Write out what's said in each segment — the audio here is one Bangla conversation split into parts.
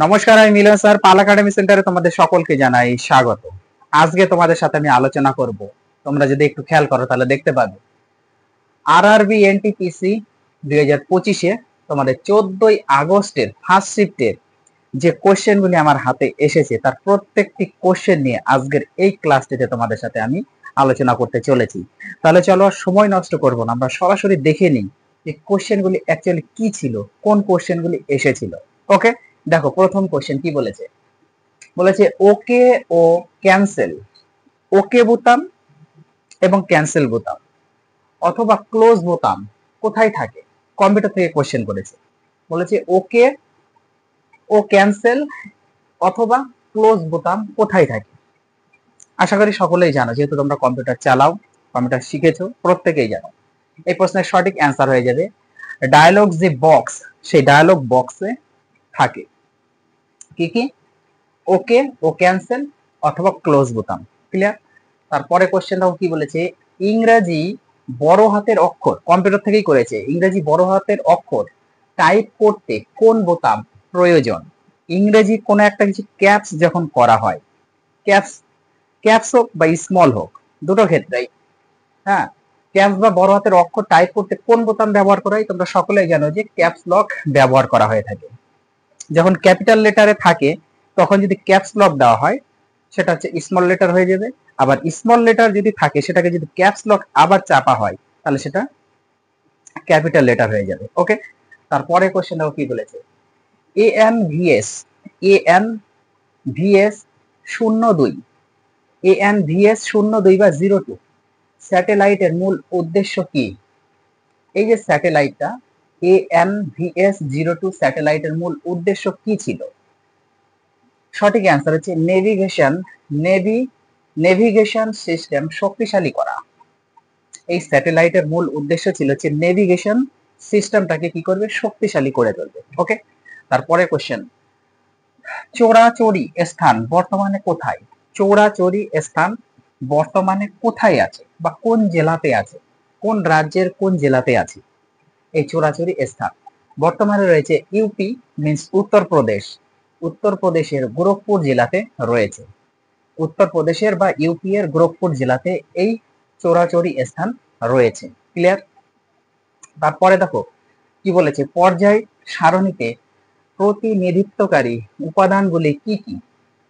নমস্কার, আমি মিলন স্যার, পাল একাডেমি সেন্টারে তোমাদের সকলকে জানাই স্বাগত। আজকে তোমাদের সাথে আমি আলোচনা করব, তোমরা যদি একটু খেয়াল করো তাহলে দেখতে পাবে আরআরবি এনটিপিসি 2025-এ তোমাদের 14ই আগস্টের ফার্স্ট শিফটের যে কোশ্চেনগুলি আমার হাতে এসেছে তার প্রত্যেকটি কোশ্চেন নিয়ে আজকের এই ক্লাসটিতে তোমাদের সাথে আমি আলোচনা করতে চলেছি। তাহলে চলো আর সময় নষ্ট করব না, আমরা সরাসরি দেখে নিই যে কোশ্চেনগুলি অ্যাকচুয়ালি কি ছিল, কোন কোশ্চেনগুলি এসেছিল। ওকে, দেখো প্রথম কোশ্চেন কি বলেছে। বলেছে ওকে ও ক্যান্সেল, ওকে বোতাম এবং ক্যান্সেল বোতাম অথবা ক্লোজ বোতাম কোথায় থাকে? কম্পিউটার থেকে কোশ্চেন করেছে। বলেছে ওকে ও ক্যান্সেল অথবা ক্লোজ বোতাম কোথায় থাকে? আশা করি সকলেই জানো, যেহেতু তোমরা কম্পিউটার চালাও, কম্পিউটার শিখেছো, প্রত্যেকেই জানো। এই প্রশ্নের সঠিক অ্যান্সার হয়ে যাবে ডায়ালগ যে বক্স, সেই ডায়ালগ বক্সে থাকে। কি কি? ওকে ও ক্যান্সেল অথবা ক্লোজ বোতাম। ক্লিয়ার? তারপরে কোশ্চেনটাও কি বলেছে, ইংরেজি বড় হাতের অক্ষর, কম্পিউটার থেকেই করেছে, ইংরেজি বড় হাতের অক্ষর টাইপ করতে কোন বোতাম প্রয়োজন? ইংরেজি কোনো একটা কিছু ক্যাপস যখন করা হয়, ক্যাপস ক্যাপস হোক বা স্মল হোক, দুটো ক্ষেত্রেই, হ্যাঁ, ক্যাপস বা বড় হাতের অক্ষর টাইপ করতে কোন বোতাম ব্যবহার করা হয়? তোমরা সকলেই জানো যে ক্যাপস লক ব্যবহার করা হয়ে থাকে। যখন ক্যাপিটাল লেটারে থাকে তখন যদি ক্যাপস লক দেওয়া হয় সেটা হচ্ছে স্মল লেটার হয়ে যাবে, আবার স্মল লেটার যদি থাকে সেটাকে যদি ক্যাপস লক আবার চাপা হয় তাহলে সেটা ক্যাপিটাল লেটার হয়ে যাবে। ওকে, তারপরে কোশ্চেনটাও কি বলেছে, এএনভিএস, এএনভিএস 02, এএনভিএস 02 বা 02 স্যাটেলাইটের মূল উদ্দেশ্য কি? এই যে স্যাটেলাইটটা এএনভিএস 02 স্যাটেলাইটের মূল উদ্দেশ্য কি ছিল? সঠিক অ্যান্সার হচ্ছে নেভিগেশন সিস্টেম শক্তিশালী করা। এই স্যাটেলাইটের মূল উদ্দেশ্য ছিল যে নেভিগেশন সিস্টেমটাকে কি করবে? শক্তিশালী করে তুলবে। ওকে, তারপরে কোশ্চেন, চোরাচুরি স্থান বর্তমানে কোথায়? চোরাচুরি স্থান বর্তমানে কোথায় আছে বা কোন জেলাতে আছে? কোন রাজ্যের কোন জেলাতে আছে এই চোরাচুরি স্থান? বর্তমানে রয়েছে ইউপি, মিন্স উত্তরপ্রদেশ, উত্তরপ্রদেশের গোরখপুর জেলাতে রয়েছে। উত্তরপ্রদেশের বা ইউপি এর গোরখপুর জেলাতে এই চোরাচুরি স্থান রয়েছে। ক্লিয়ার? তারপরে দেখো কি বলেছে, পর্যায় সারণীতে প্রতিনিধিত্বকারী উপাদানগুলি কি কি?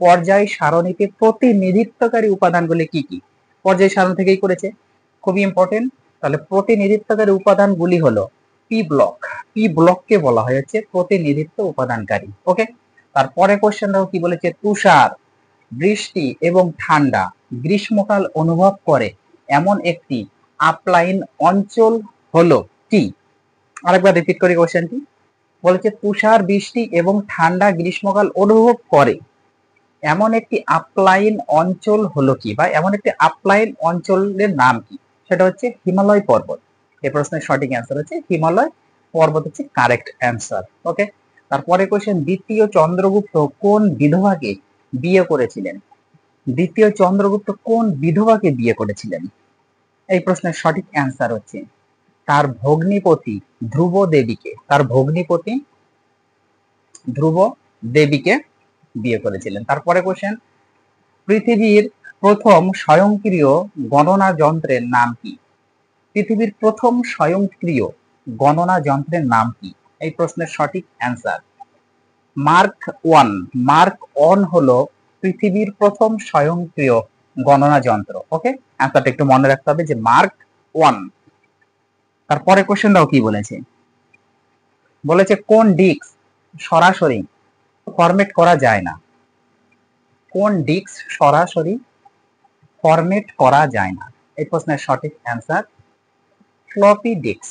পর্যায় সারণীতে প্রতিনিধিত্বকারী উপাদানগুলি কি কি? পর্যায় সারণী থেকেই করেছে, খুবই ইম্পর্টেন্ট। তাহলে প্রতিনিধিত্বকারী উপাদানগুলি হলো পি ব্লক, পি ব্লককে বলা হয়েছে প্রতিনিধিত্ব উপাদানকারী। ওকে, তারপরে কোশ্চেনটাও কি বলেছে, তুষার, বৃষ্টি এবং ঠান্ডা গ্রীষ্মকাল অনুভব করে এমন একটি আপলাইন অঞ্চল হলো কি? আরেকবার রিপিট করি কোশ্চেনটি। বলেছে তুষার, বৃষ্টি এবং ঠান্ডা গ্রীষ্মকাল অনুভব করে এমন একটি আপলাইন অঞ্চল হলো কি, বা এমন একটি আপলাইন অঞ্চলের নাম কি? সেটা হচ্ছে হিমালয় পর্বত। এই প্রশ্নের সঠিক অ্যান্সার হচ্ছে হিমালয় পর্বত, হচ্ছে কারেক্ট অ্যান্সার। ওকে, তারপরে কোশ্চেন, দ্বিতীয় চন্দ্রগুপ্ত কোন বিধবাকে বিয়ে করেছিলেন? দ্বিতীয় চন্দ্রগুপ্ত কোন বিধবাকে বিয়ে করেছিলেন? এই প্রশ্নের সঠিক অ্যান্সার হচ্ছে তার ভগ্নিপতি ধ্রুব দেবীকে, তার ভগ্নিপতি ধ্রুব দেবীকে বিয়ে করেছিলেন। তারপরে কোশ্চেন, পৃথিবীর প্রথম স্বয়ংক্রিয় গণনা যন্ত্রের নাম কি? পৃথিবীর প্রথম স্বয়ংক্রিয় গণনা যন্ত্রের নাম কি? এই প্রশ্নের সঠিক answer mark one. Mark one হলো পৃথিবীর প্রথম স্বয়ংক্রিয় গণনা যন্ত্র। ওকে, অ্যান্সারটা একটু মনে রাখতে হবে যে মার্ক ওয়ান। তারপরে কোশ্চেনটাও কি বলেছে, বলেছে কোন ডিস্ক সরাসরি ফরম্যাট করা যায় না? কোন ডিস্ক সরাসরি ফরম্যাট করা যায় না? এই প্রশ্নের সঠিক answer floppy disk.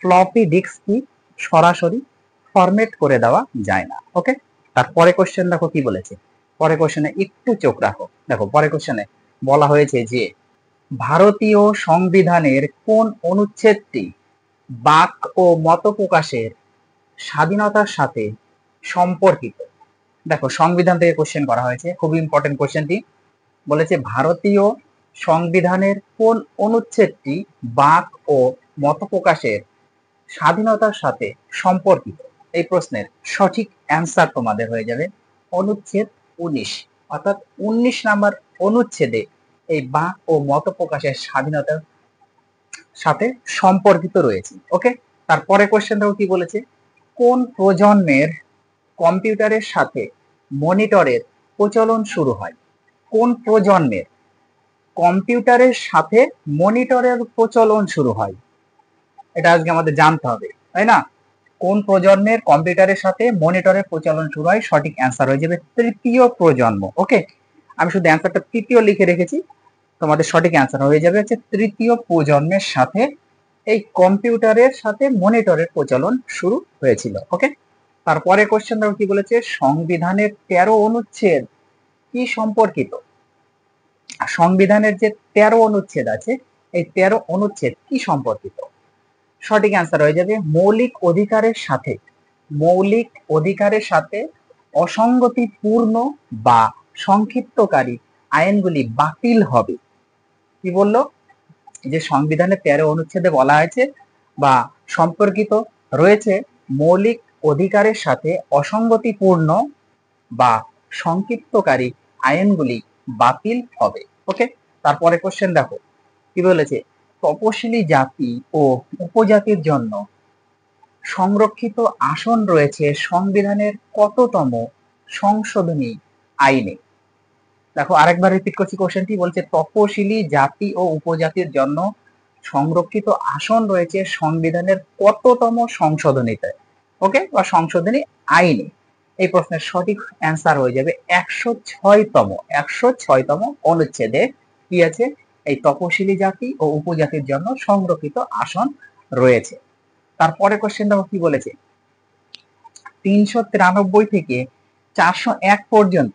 Floppy disk কি সরাসরি ফরম্যাট করে দেওয়া যায় না। ওকে, তারপরে কোশ্চেন দেখো কি বলেছে, পরে কোশ্চেনে একটু চোখ রাখো। দেখো পরে কোশ্চেনে বলা হয়েছে যে ভারতীয় সংবিধানের কোন অনুচ্ছেদটি বাক ও মত প্রকাশের স্বাধীনতার সাথে সম্পর্কিত? দেখো সংবিধান থেকে কোশ্চেন করা হয়েছে, খুব ইম্পর্টেন্ট কোশ্চেনটি। বলেছে ভারতীয় সংবিধানের কোন অনুচ্ছেদটি বাক ও মত প্রকাশের স্বাধীনতার সাথে সম্পর্কিত? এই প্রশ্নের সঠিক অ্যান্সার তোমাদের হয়ে যাবে অনুচ্ছেদ 19, অর্থাৎ 19 নাম্বার অনুচ্ছেদে এই বাক ও মত প্রকাশের স্বাধীনতার সাথে সম্পর্কিত রয়েছে। ওকে, তারপরে কোশ্চেনটাও কি বলেছে, কোন প্রজন্মের কম্পিউটারের সাথে মনিটরের প্রচলন শুরু হয়? কোন প্রজন্মের কম্পিউটারের সাথে মনিটরের প্রচলন শুরু হয়? এটা আজকে আমাদের জানতে হবে, তাই না? কোন প্রজন্মের কম্পিউটারের সাথে মনিটরের প্রচলন শুরু হয়? সঠিক অ্যান্সার হয়ে যাবে তৃতীয় প্রজন্ম। ওকে, আমি শুধু অ্যান্সারটা তৃতীয় লিখে রেখেছি, তোমাদের সঠিক অ্যান্সার হয়ে যাবে হচ্ছে তৃতীয় প্রজন্মের সাথে এই কম্পিউটারের সাথে মনিটরের প্রচলন শুরু হয়েছিল। ওকে, তারপরে কোশ্চেনটা কি বলেছে, সংবিধানের 13 অনুচ্ছেদ কি সম্পর্কিত? সংবিধানের যে 13 অনুচ্ছেদ আছে, এই 13 অনুচ্ছেদ কি সম্পর্কিত? সঠিক অ্যান্সার হয়ে যাবে মৌলিক অধিকারের সাথে অসঙ্গতিপূর্ণ বা সংক্ষিপ্তকারী আইনগুলি বাতিল হবে। কি বললো, যে সংবিধানের 13 অনুচ্ছেদে বলা হয়েছে বা সম্পর্কিত রয়েছে মৌলিক অধিকারের সাথে অসঙ্গতিপূর্ণ বা সংক্ষিপ্তকারী আইনগুলি বাতিল হবে। ওকে, তারপরে কোশ্চেন দেখো কি বলেছে, তপশিলি জাতি ও উপজাতির জন্য সংরক্ষিত আসন রয়েছে সংবিধানের কততম সংশোধনী আইনে? দেখো আরেকবার রিপিট করছি কোশ্চেনটি, বলছে তপশিলি জাতি ও উপজাতির জন্য সংরক্ষিত আসন রয়েছে সংবিধানের কততম সংশোধনীতে? ওকে, বা সংশোধনী আইনে। এই প্রশ্নের সঠিক অ্যান্সার হয়ে যাবে 106তম অনুচ্ছেদে কি আছে, এই তপশিলি জাতি ও উপজাতির জন্য সংরক্ষিত আসন রয়েছে। তারপরে কোশ্চেনটা কি বলেছে, 393 থেকে 401 পর্যন্ত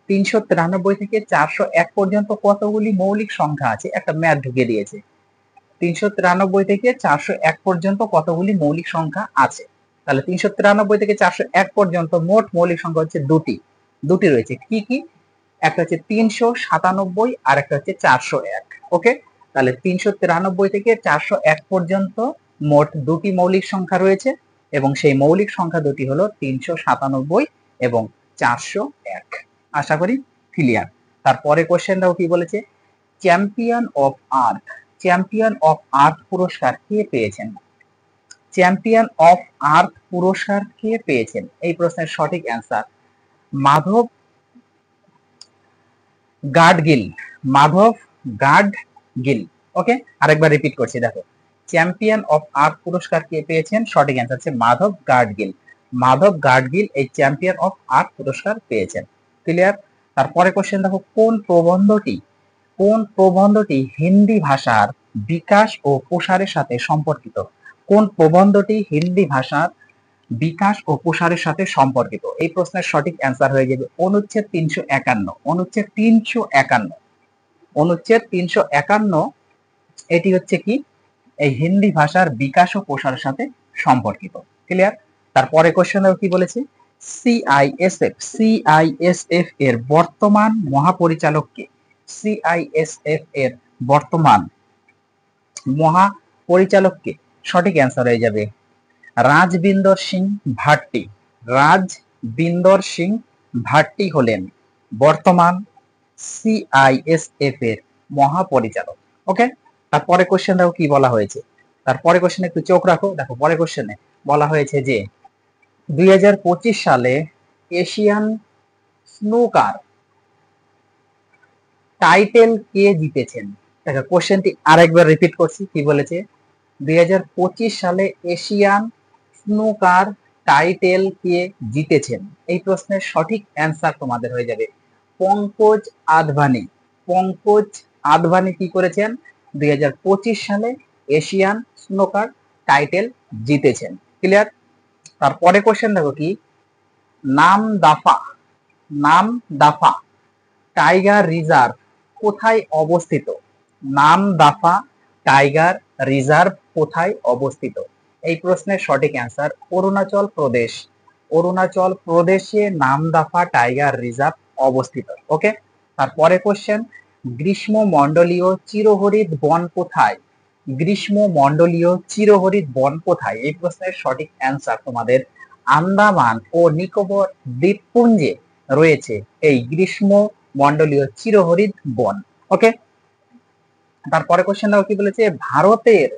393 থেকে 401 পর্যন্ত কতগুলি মৌলিক সংখ্যা আছে? একটা ম্যাথ ঢুকে দিয়েছে, 393 থেকে 401 পর্যন্ত কতগুলি মৌলিক সংখ্যা আছে? তাহলে 393 থেকে 401 পর্যন্ত মোট মৌলিক সংখ্যা হচ্ছে দুটি রয়েছে। কি কি? একটা হচ্ছে 397 আর একটা হচ্ছে 401। ওকে, তাহলে 393 থেকে 401 পর্যন্ত মোট দুটি মৌলিক সংখ্যা রয়েছে এবং সেই মৌলিক সংখ্যা দুটি হলো 397 এবং 401। আশা করি ক্লিয়ার। তারপরে কোশ্চেনটাও কি বলেছে, চ্যাম্পিয়ন অফ আর্থ পুরস্কার কে পেয়েছেন? চ্যাম্পিয়ন অফ আর্থ পুরস্কার কে পেয়েছেন? এই প্রশ্নের সঠিক অ্যান্সার মাধব গাডগিল। ওকে, আরেকবার রিপিট করছি, দেখো চ্যাম্পিয়ন অফ আর্থ পুরস্কার কে পেয়েছেন? সঠিক অ্যান্সার হচ্ছে মাধব গাডগিল এই চ্যাম্পিয়ন অফ আর্থ পুরস্কার পেয়েছেন। ক্লিয়ার। তারপরে কোশ্চেন দেখো, কোন প্রবন্ধটি হিন্দি ভাষার বিকাশ ও প্রসারের সাথে সম্পর্কিত? কোন প্রবন্ধটি হিন্দি ভাষার বিকাশ ও প্রসারের সাথে সম্পর্কিত? এই প্রশ্নের সঠিক অ্যান্সার হয়ে যাবে অনুচ্ছেদ 351। এটি হচ্ছে কি, এই হিন্দি ভাষার বিকাশ ও প্রসারের সাথে সম্পর্কিত। ক্লিয়ার। তারপরে কোশ্চেনে কি বলেছে, সিআইএসএফ এর বর্তমান মহাপরিচালক কে? সিআইএসএফ এর বর্তমান মহাপরিচালক কে? সঠিক অ্যান্সার হয়ে যাবে রাজবিন্দর সিং ভাট্টি হলেন বর্তমান সিআইএসএফ এর মহাপরিচালক। ওকে, তারপরে কোশ্চেনটাও কি বলা হয়েছে, তারপরে কোশ্চেনে একটু চোখ রাখো। দেখো পরে কোশ্চেনে বলা হয়েছে যে 2025 সালে এশিয়ান স্নুকার টাইটেল কে জিতেছেন? দেখো কোশ্চেনটি আরেকবার রিপিট করছি, কি বলেছে, 2025 সালে এশিয়ান স্নুকার টাইটেল কে জিতেছেন? এই প্রশ্নের সঠিক অ্যান্সার তোমাদের হয়ে যাবে পঙ্কজ আদভানি কি করেছেন? 2025 সালে এশিয়ান স্নুকার টাইটেল জিতেছেন। ক্লিয়ার। তারপরে কোশ্চেন দেখো কি, নামদাফা টাইগার রিজার্ভ কোথায় অবস্থিত? নামদাফা টাইগার রিজার্ভ কোথায় অবস্থিত? এই প্রশ্নের সঠিক অ্যান্সার অরুণাচল প্রদেশে নামদাফা টাইগার রিজার্ভ অবস্থিত। ওকে, তারপরে কোশ্চেন, গ্রীষ্মমণ্ডলীয় চিরহরিৎ বন কোথায়? এই প্রশ্নের সঠিক অ্যান্সার তোমাদের আন্দামান ও নিকোবর দ্বীপপুঞ্জে রয়েছে এই গ্রীষ্ম মন্ডলীয় চিরহরিৎ বন। ওকে, তারপরে কোশ্চেন দেখো কি বলেছে, ভারতের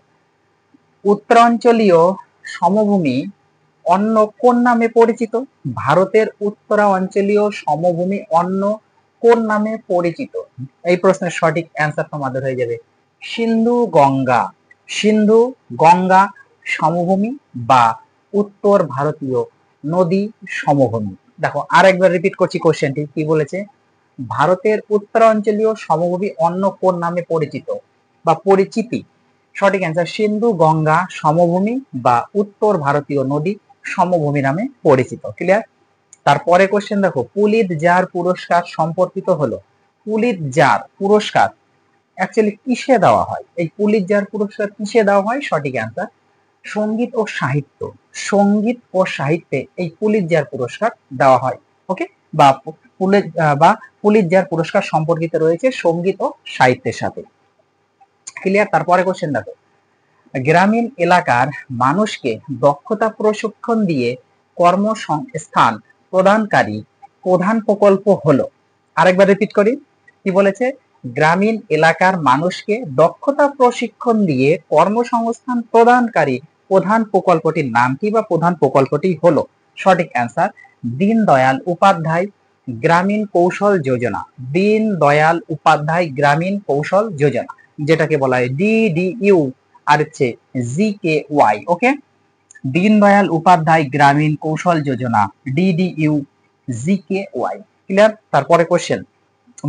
উত্তরাঞ্চলীয় সমভূমি অন্য কোন নামে পরিচিত? ভারতের উত্তরাঞ্চলীয় সমভূমি অন্য কোন নামে পরিচিত? এই প্রশ্নের সঠিক অ্যান্সার তোমাদের হয়ে যাবে সিন্ধু গঙ্গা। সিন্ধু গঙ্গা সমভূমি বা উত্তর ভারতীয় নদী সমভূমি। দেখো আরেকবার রিপিট করছি কোশ্চেনটি, কি বলেছে, ভারতের উত্তরাঞ্চলীয় সমভূমি অন্য কোন নামে পরিচিত বা পরিচিতি? সঠিক অ্যান্সার সিন্ধু গঙ্গা সমভূমি বা উত্তর ভারতীয় নদী সমভূমি নামে পরিচিত। ক্লিয়ার? তারপরে কোশ্চেন দেখো, পুলিৎজার পুরস্কার সম্পর্কিত হলো। পুলিৎজার পুরস্কার অ্যাকচুয়ালি কিসে দেওয়া হয়? এই পুলিৎজার পুরস্কার কিসে দেওয়া হয়? সঠিক অ্যান্সার সঙ্গীত ও সাহিত্য। সঙ্গীত ও সাহিত্যে এই পুলিৎজার পুরস্কার দেওয়া হয়। ওকে, বা পুলিৎজার পুরস্কার সম্পর্কিত রয়েছে সঙ্গীত ও সাহিত্যের সাথে। ক্লিয়ার? তারপরে কোশ্চেন দেখো, গ্রামীণ এলাকার মানুষকে দক্ষতা প্রশিক্ষণ দিয়ে কর্মসংস্থান প্রদানকারী প্রধান প্রকল্প হলো। আরেকবার রিপিট করি, কি বলেছে, গ্রামীণ এলাকার মানুষকে দক্ষতা প্রশিক্ষণ দিয়ে কর্মসংস্থান প্রদানকারী প্রধান প্রকল্পটির নাম কি বা প্রধান প্রকল্পটি হলো? সঠিক অ্যান্সার দীনদয়াল উপাধ্যায় গ্রামীণ কৌশল যোজনা। দীনদয়াল উপাধ্যায় গ্রামীণ কৌশল যোজনা, যেটাকে বলা হয় DDU আর হচ্ছে GKY। ওকে, দীনদয়াল উপাধ্যায় গ্রামীণ কৌশল যোজনা DDU GKY। ক্লিয়ার? তারপরে কোশ্চেন,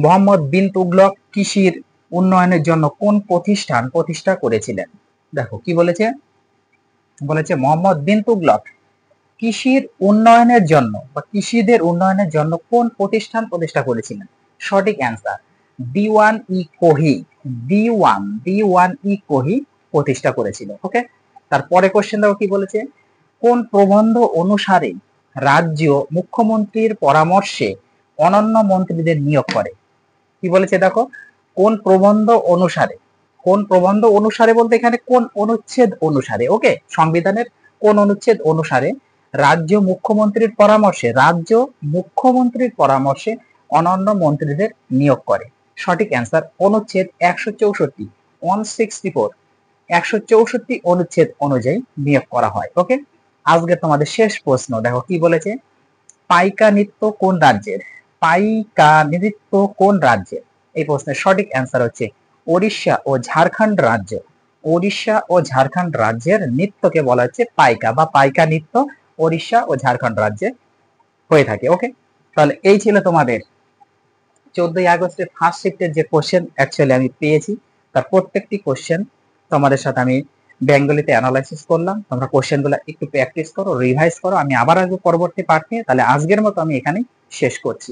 মোহাম্মদ বিন তুগলক কৃষির উন্নয়নের জন্য কোন প্রতিষ্ঠান প্রতিষ্ঠা করেছিলেন? দেখো কি বলেছে, বলেছে মোহাম্মদ বিন তুগলক কৃষির উন্নয়নের জন্য বা কৃষিদের উন্নয়নের জন্য কোন প্রতিষ্ঠান প্রতিষ্ঠা করেছিলেন? সঠিক অ্যান্সার D1E কোহি। D1E কোহি প্রতিষ্ঠা করেছিল। ওকে, তারপরে কোশ্চেন দেখো কি বলেছে, কোন প্রবন্ধ অনুসারে রাজ্য মুখ্যমন্ত্রীর পরামর্শে অনন্য মন্ত্রীদের নিয়োগ করে? কি বলেছে দেখো, কোন প্রবন্ধ অনুসারে। কোন প্রবন্ধ অনুসারে বলতে এখানে কোন অনুচ্ছেদ অনুসারে? ওকে, সংবিধানের কোন অনুচ্ছেদ অনুসারে রাজ্য মুখ্যমন্ত্রীর পরামর্শে অনন্য মন্ত্রীদের নিয়োগ করে? সঠিক অ্যান্সার অনুচ্ছেদ 164 164 অনুচ্ছেদ অনুযায়ী নিয়োগ করা হয়। ওকে, আজকে তোমাদের শেষ প্রশ্ন দেখো কি বলেছে, পাইকা নৃত্য কোন রাজ্যের? পাইকা নৃত্য কোন রাজ্যের? এই প্রশ্নের সঠিক অ্যান্সার হচ্ছে ওড়িশা ও ঝাড়খণ্ড রাজ্য। ওড়িশা ও ঝাড়খণ্ড রাজ্যের নৃত্যকে বলা হচ্ছে পাইকা বা পাইকা নৃত্য ওড়িশা ও ঝাড়খণ্ড রাজ্যে হয়ে থাকে। ওকে, তাহলে এই ছিল তোমাদের 14ই আগস্টের ফার্স্ট শিফটের যে কোশ্চেন অ্যাকচুয়ালি আমি পেয়েছি, তার প্রত্যেকটি কোশ্চেন তোমাদের সাথে আমি বেঙ্গলিতে অ্যানালাইসিস করলাম। তোমরা কোশ্চেনগুলো একটু প্র্যাকটিস করো, রিভাইজ করো। আমি আবার আসবো পরবর্তী পার্ট নিয়ে। তাহলে আজকের মতো আমি এখানেই শেষ করছি।